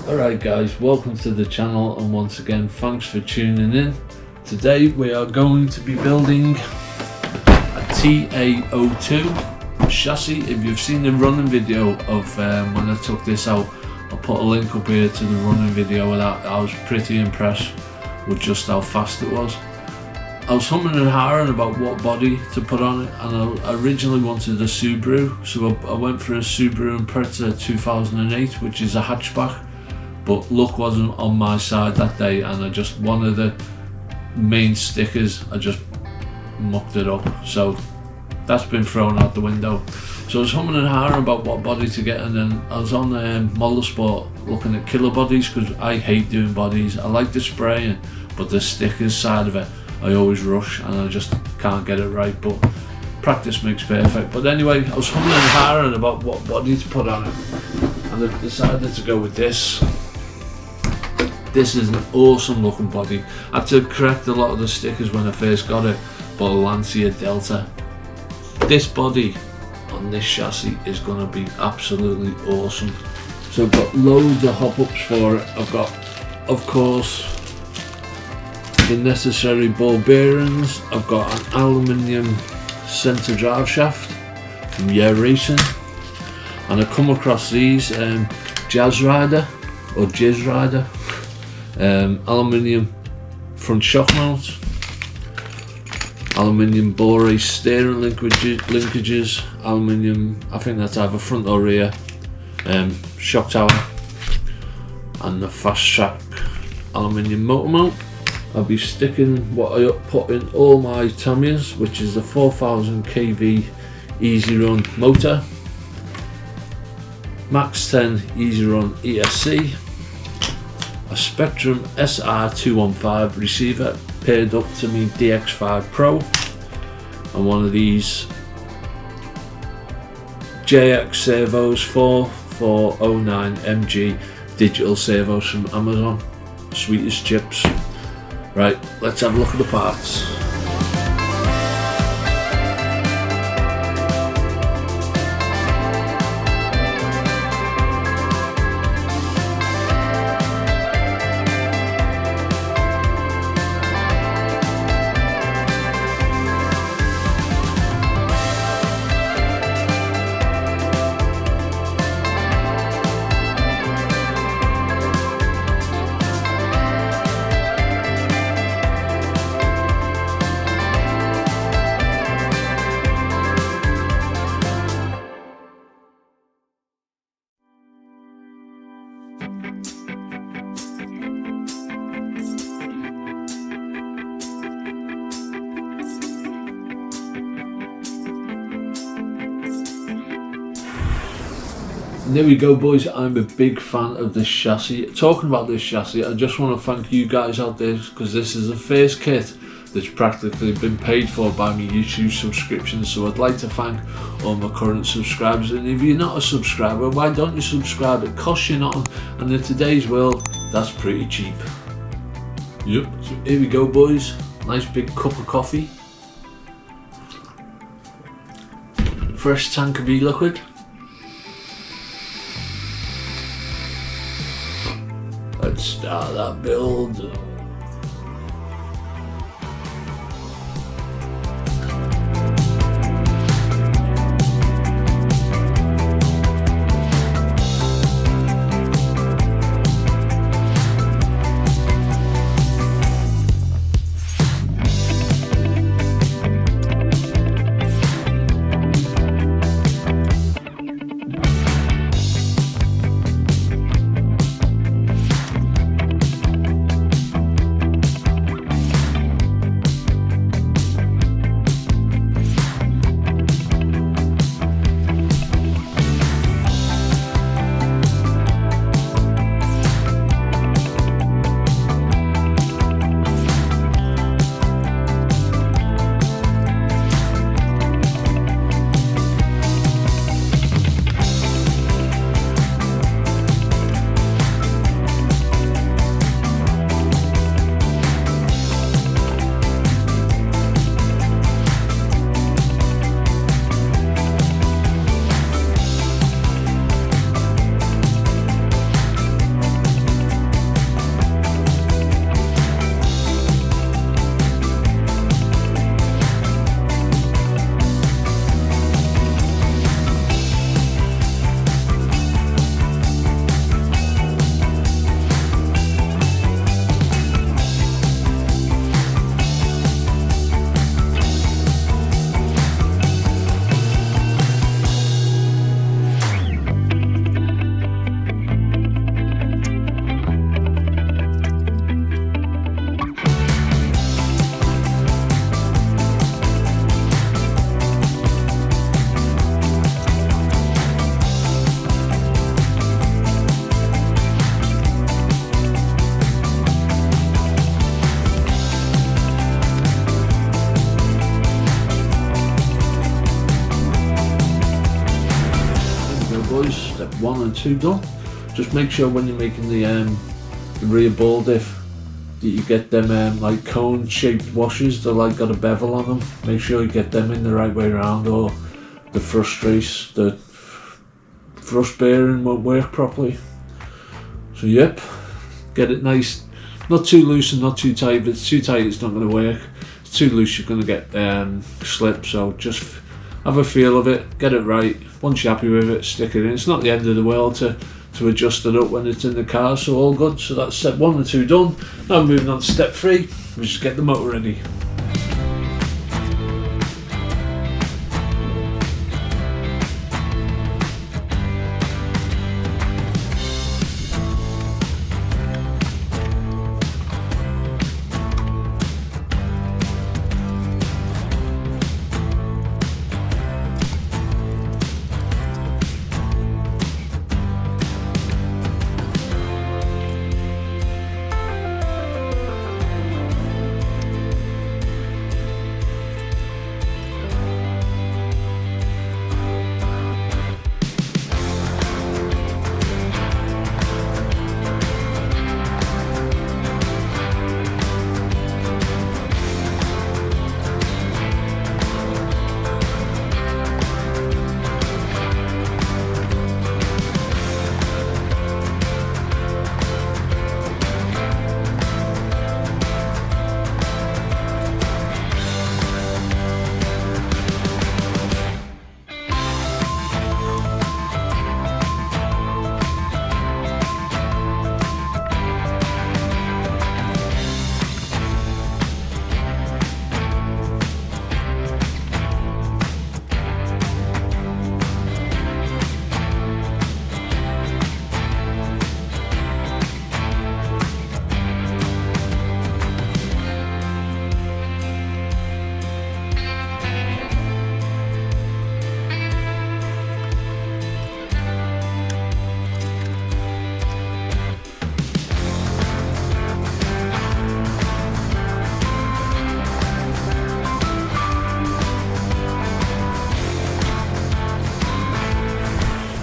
Alright guys, welcome to the channel, and once again thanks for tuning in. Today we are going to be building a TA02 chassis. If you've seen the running video of when I took this out, I'll put a link up here to the running video of that. I was pretty impressed with just how fast it was. I was humming and hawing about what body to put on it, and I originally wanted a Subaru, so I went for a Subaru Impreza 2008, which is a hatchback. But luck wasn't on my side that day, and I just, one of the main stickers, I just mucked it up. So that's been thrown out the window. So I was humming and hawing about what body to get, and then I was on Modelsport looking at killer bodies, because I hate doing bodies. I like the spraying, but the stickers side of it, I always rush and I just can't get it right, but practice makes perfect. But anyway, I was humming and hawing about what body to put on it, and I decided to go with this. This is an awesome looking body. I had to correct a lot of the stickers when I first got it, but a Lancia Delta. This body on this chassis is going to be absolutely awesome. So I've got loads of hop-ups for it. I've got, of course, the necessary ball bearings. I've got an aluminium centre drive shaft from Racing, and I come across these Jazz Rider or Jizz Rider. Aluminium front shock mount, aluminium ball race steering linkages, aluminium, I think that's either front or rear, shock tower, and the fast track aluminium motor mount. I'll be sticking what I put in all my Tamiyas, which is the 4000 kV easy run motor, max 10 easy run ESC, a Spectrum SR215 receiver paired up to me DX5 Pro, and one of these JX servos 4409 MG digital servos from Amazon. Sweet as chips. Right, let's have a look at the parts. There we go boys, I'm a big fan of this chassis. Talking about this chassis, I just want to thank you guys out there, because this is the first kit that's practically been paid for by my YouTube subscriptions. So I'd like to thank all my current subscribers, and if you're not a subscriber, why don't you subscribe? It costs you nothing, and in today's world, that's pretty cheap. Yep, so here we go boys, nice big cup of coffee, fresh tank of e-liquid. Let's start that build. 1 and 2 done. Just make sure when you're making the rear ball diff that you get them like cone shaped washers that like got a bevel on them. Make sure you get them in the right way around, or the thrust bearing won't work properly. So yep, get it nice, not too loose and not too tight. If it's too tight, it's not going to work. If it's too loose, you're going to get slip. So just have a feel of it, get it right. Once you're happy with it, stick it in. It's not the end of the world to adjust it up when it's in the car, so all good. So that's step 1 and 2 done. Now moving on to step 3, we just get the motor ready.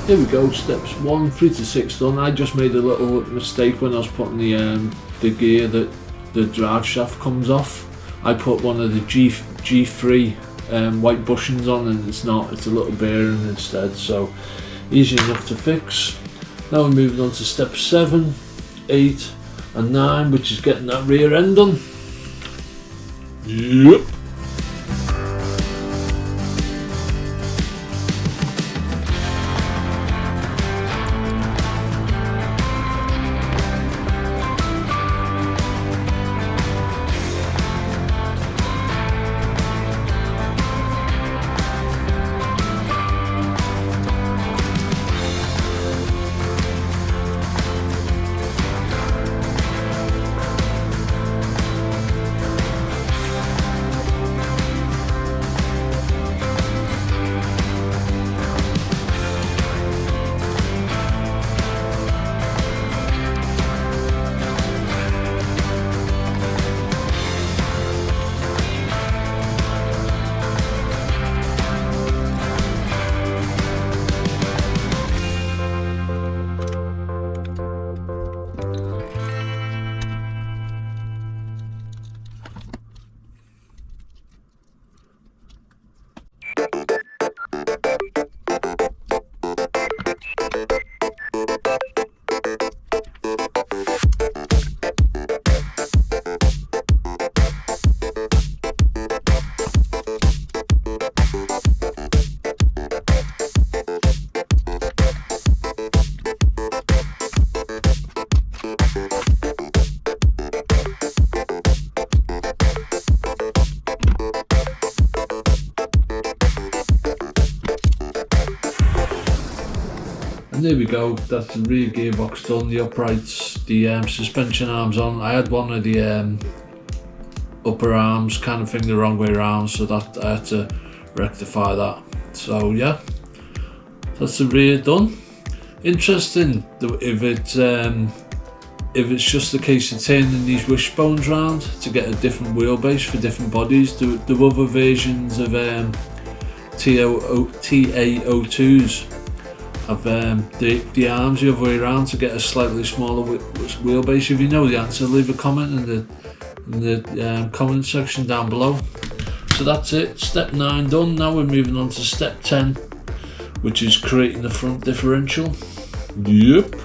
Here we go, steps 1 through to 6 done. I just made a little mistake when I was putting the gear that the drive shaft comes off. I put one of the G3 white bushings on, and it's not, it's a little bearing instead, so easy enough to fix. Now we're moving on to step 7, 8 and 9, which is getting that rear end done. Yep. And there we go, that's the rear gearbox done, the uprights, the suspension arms on. I had one of the upper arms kind of thing the wrong way around, so that I had to rectify that. So yeah, that's the rear done. Interesting if it's just a case of turning these wishbones round to get a different wheelbase for different bodies. There were other versions of TA02s the arms the other way around to get a slightly smaller wheelbase. If you know the answer, leave a comment in the comment section down below. So that's it, step 9 done. Now we're moving on to step 10, which is creating the front differential. Yep.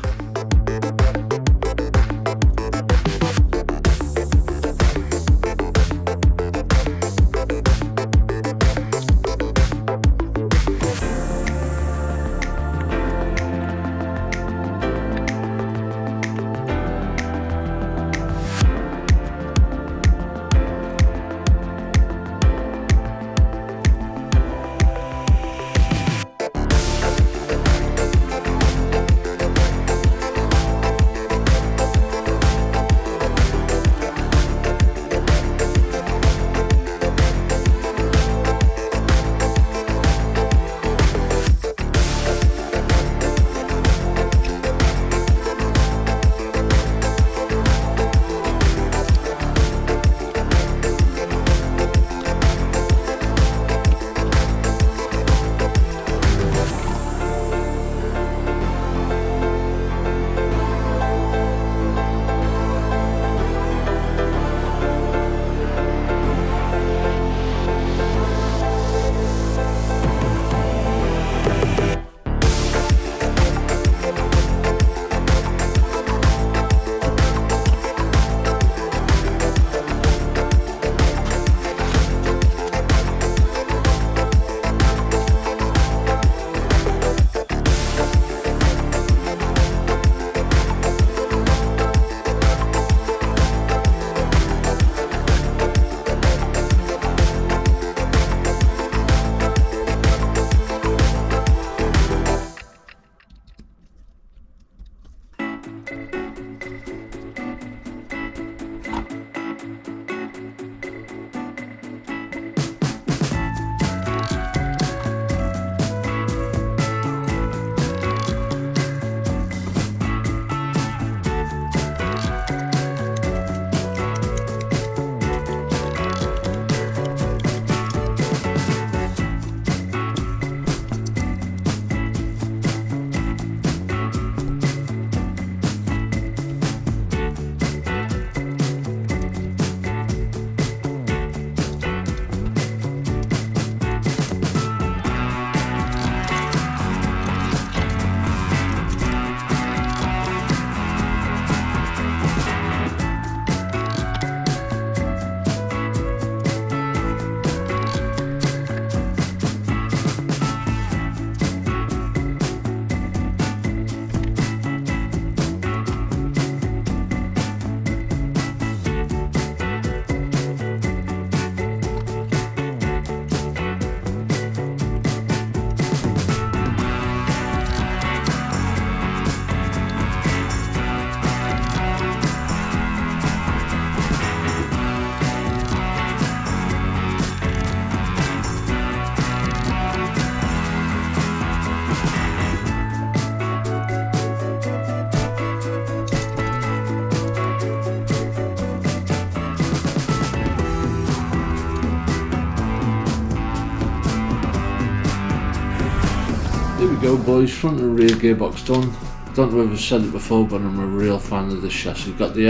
There we go boys, front and rear gearbox done. I don't know if I've said it before, but I'm a real fan of this chassis. Got the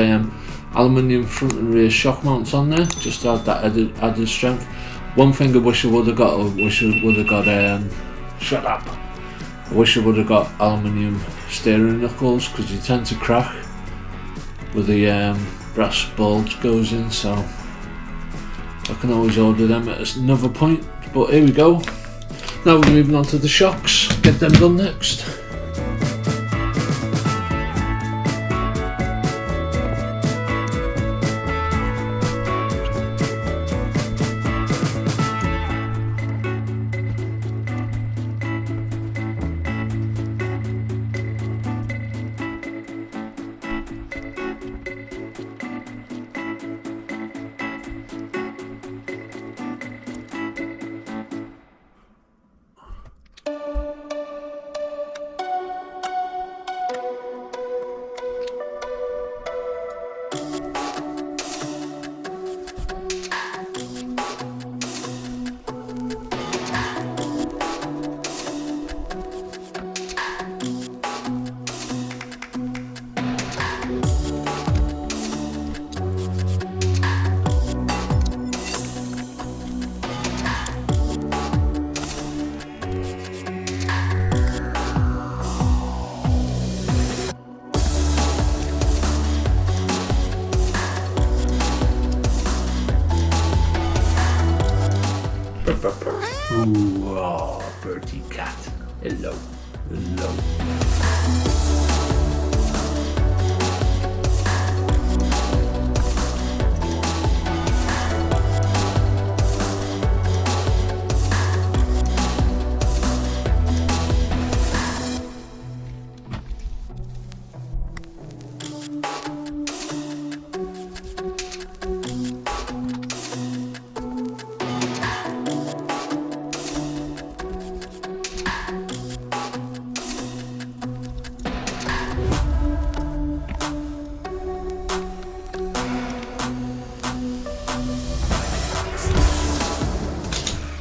aluminium front and rear shock mounts on there, just to add that added strength. One thing I wish I would have got, shut up. I wish I would have got aluminium steering knuckles, because you tend to crack with the brass bulge goes in, so I can always order them at another point. But here we go. Now we're moving on to the shocks, get them done next. Ooh, oh, Bertie cat. Hello. Hello.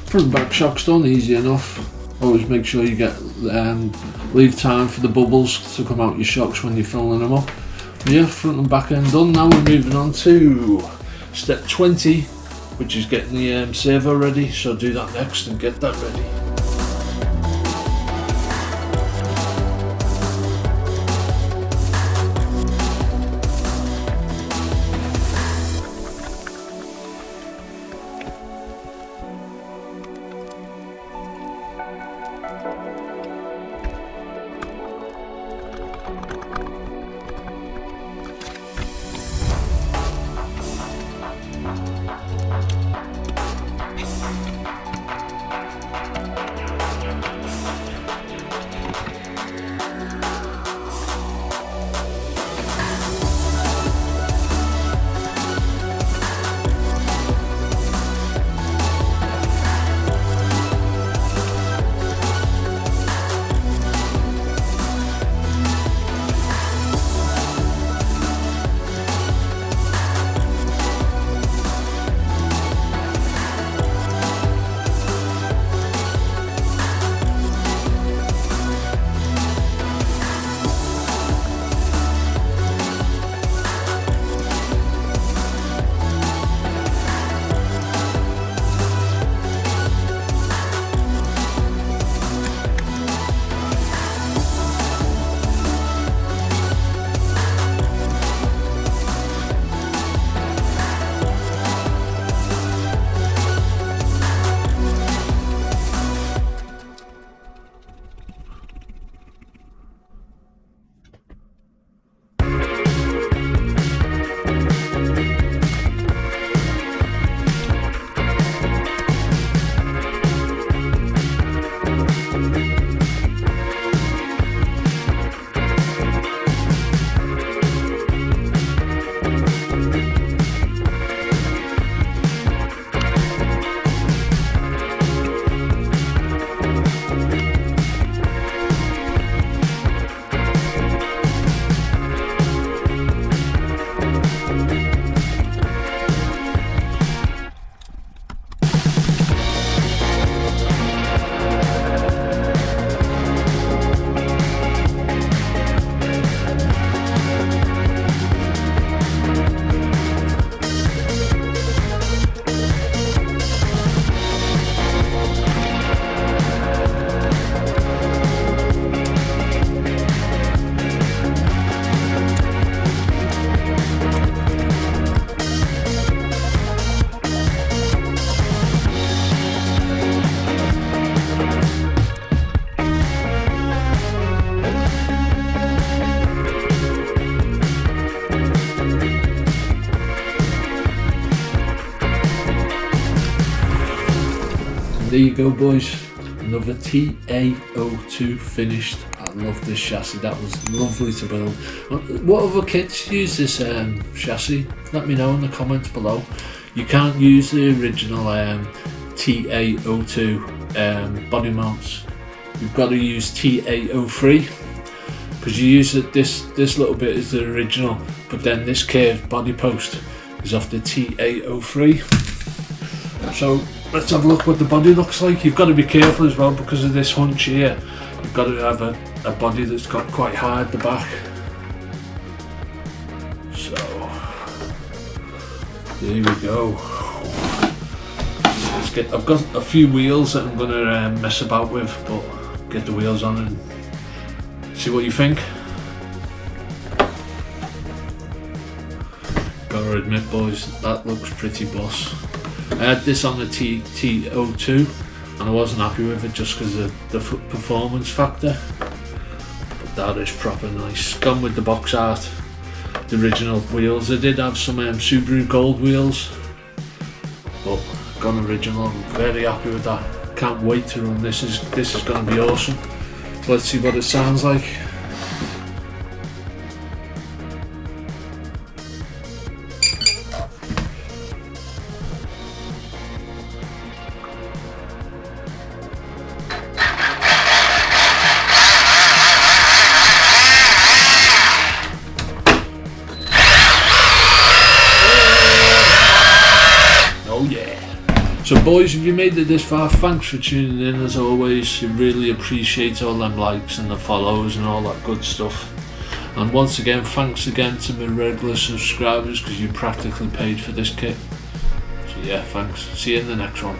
Front and back shocks done, easy enough. Always make sure you leave time for the bubbles to come out your shocks when you're filling them up. But yeah, front and back end done. Now we're moving on to step 20, which is getting the servo ready. So do that next and get that ready. There you go, boys, another TA02 finished. I love this chassis, that was lovely to build. What other kits use this chassis? Let me know in the comments below. You can't use the original TA02 body mounts. You've got to use TA03 because you use it, this little bit is the original, but then this curved body post is off the TA03. So let's have a look what the body looks like. You've got to be careful as well because of this hunch here. You've got to have a body that's got quite high at the back. So there we go. I've got a few wheels that I'm going to mess about with, but get the wheels on and see what you think. Gotta admit, boys, that looks pretty boss. I had this on the T02 and I wasn't happy with it just because of the performance factor. But that is proper nice. Gone with the box art, the original wheels. I did have some Subaru Gold wheels, but gone original. I'm very happy with that. Can't wait to run this. This is going to be awesome. So let's see what it sounds like. So boys, if you made it this far, thanks for tuning in as always. I really appreciate all them likes and the follows and all that good stuff. And once again, thanks again to my regular subscribers, because you practically paid for this kit. So yeah, thanks. See you in the next one.